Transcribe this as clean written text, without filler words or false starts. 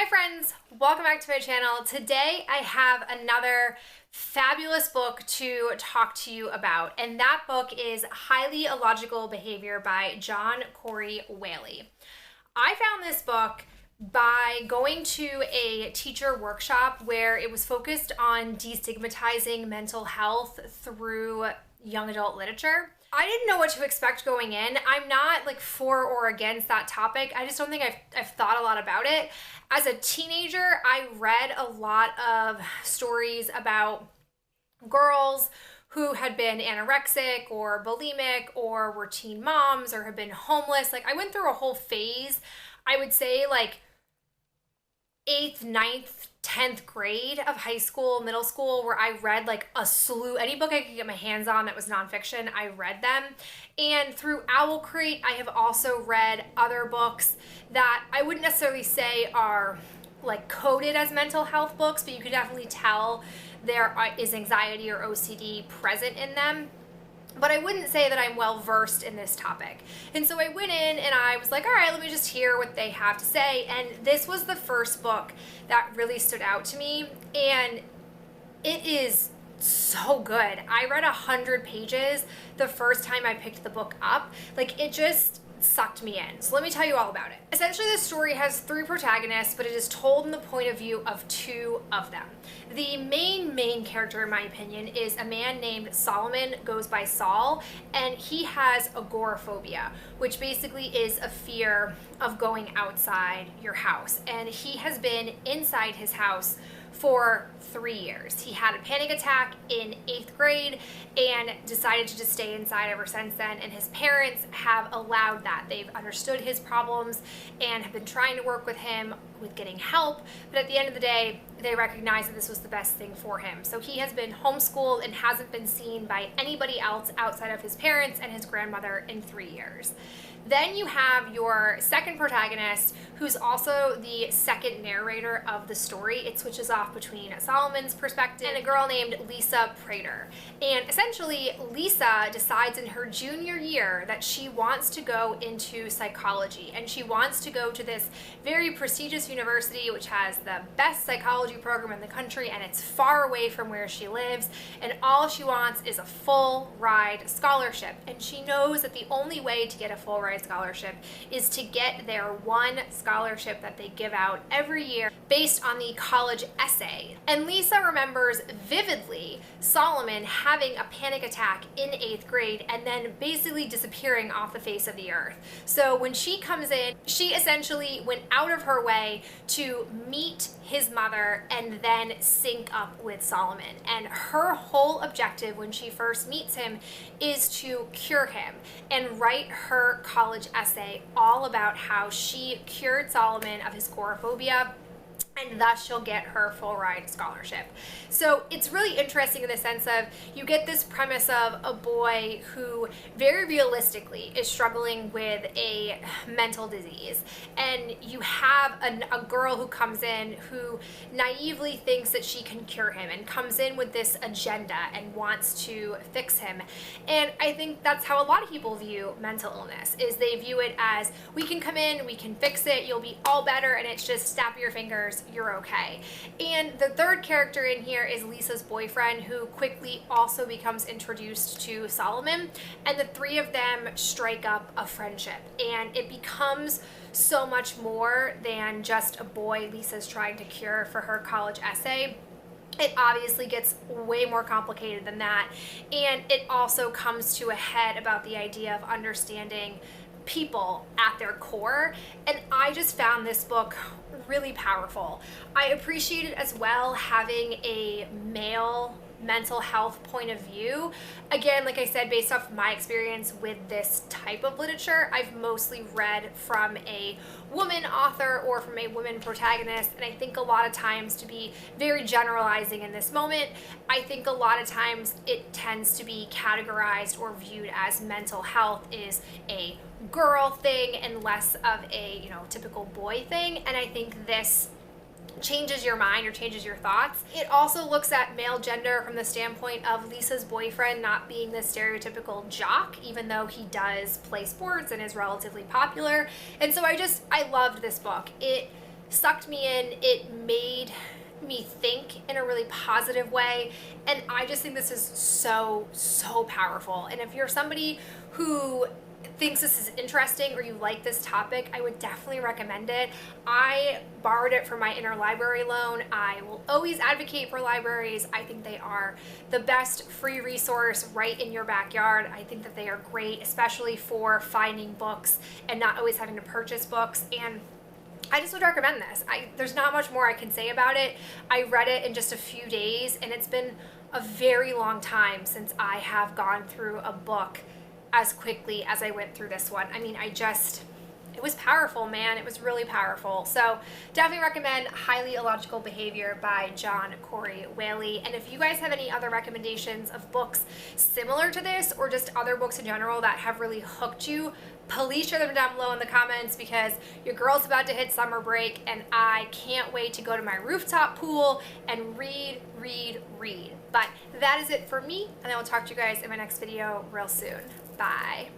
friends, welcome back to my channel. Today I have another fabulous book to talk to you about, and that book is Highly Illogical Behavior by John Corey Whaley. I found this book by going to a teacher workshop where it was focused on destigmatizing mental health through young adult literature. I didn't know what to expect going in. I'm not like for or against that topic. I just don't think I've thought a lot about it. As a teenager, I read a lot of stories about girls who had been anorexic or bulimic or were teen moms or had been homeless. Like I went through a whole phase, I would say like 8th, 9th, 10th grade of high school, middle school, where I read like a slew, any book I could get my hands on that was nonfiction, I read them. And through Owl Crate, I have also read other books that I wouldn't necessarily say are like coded as mental health books, but you could definitely tell there is anxiety or OCD present in them. But I wouldn't say that I'm well versed in this topic. And so I went in and I was like, all right, let me just hear what they have to say. And this was the first book that really stood out to me. And it is so good. I read 100 pages the first time I picked the book up. Like it just sucked me in. So let me tell you all about it. Essentially, this story has 3 protagonists, but it is told in the point of view of 2 of them. The main character, in my opinion, is a man named Solomon, goes by Saul, and he has agoraphobia, which basically is a fear of going outside your house. And he has been inside his house for 3 years. He had a panic attack in 8th grade and decided to just stay inside ever since then, and his parents have allowed that. They've understood his problems and have been trying to work with him with getting help, but at the end of the day, they recognize that this was the best thing for him. So he has been homeschooled and hasn't been seen by anybody else outside of his parents and his grandmother in 3 years. Then you have your second protagonist, who's also the second narrator of the story. It switches off between Solomon's perspective and a girl named Lisa Prater. And essentially, Lisa decides in her junior year that she wants to go into psychology, and she wants to go to this very prestigious university which has the best psychology program in the country, and it's far away from where she lives, and all she wants is a full ride scholarship. And she knows that the only way to get a full ride scholarship is to get their one scholarship that they give out every year based on the college essay. And Lisa remembers vividly Solomon having a panic attack in 8th grade and then basically disappearing off the face of the earth. So when she comes in, she essentially went out of her way to meet his mother and then sync up with Solomon. And her whole objective when she first meets him is to cure him and write her college essay all about how she cured Solomon of his agoraphobia, and thus she'll get her full ride scholarship. So it's really interesting in the sense of you get this premise of a boy who very realistically is struggling with a mental disease, and you have a girl who comes in who naively thinks that she can cure him and comes in with this agenda and wants to fix him. And I think that's how a lot of people view mental illness, is they view it as, we can come in, we can fix it, you'll be all better, and it's just snap your fingers, you're okay. And the third character in here is Lisa's boyfriend, who quickly also becomes introduced to Solomon, and the 3 of them strike up a friendship, and it becomes so much more than just a boy Lisa's trying to cure for her college essay. It obviously gets way more complicated than that, and it also comes to a head about the idea of understanding people at their core. And I just found this book really powerful. I appreciated as well having a male mental health point of view. Again, like I said, based off my experience with this type of literature, I've mostly read from a woman author or from a woman protagonist, and I think a lot of times, to be very generalizing in this moment, I think a lot of times it tends to be categorized or viewed as mental health is a girl thing and less of a, typical boy thing. And I think this changes your mind or changes your thoughts. It also looks at male gender from the standpoint of Lisa's boyfriend not being the stereotypical jock, even though he does play sports and is relatively popular. And so I loved this book. It sucked me in. It made me think in a really positive way, and I just think this is so powerful. And if you're somebody who thinks this is interesting or you like this topic, I would definitely recommend it. I borrowed it for my interlibrary loan. I will always advocate for libraries. I think they are the best free resource right in your backyard. I think that they are great, especially for finding books and not always having to purchase books. And I just would recommend this. There's not much more I can say about it. I read it in just a few days, and it's been a very long time since I have gone through a book as quickly as I went through this one. I mean, it was powerful, man. It was really powerful. So definitely recommend Highly Illogical Behavior by John Corey Whaley. And if you guys have any other recommendations of books similar to this, or just other books in general that have really hooked you, please share them down below in the comments, because your girl's about to hit summer break and I can't wait to go to my rooftop pool and read. But that is it for me, and I will talk to you guys in my next video real soon. Bye.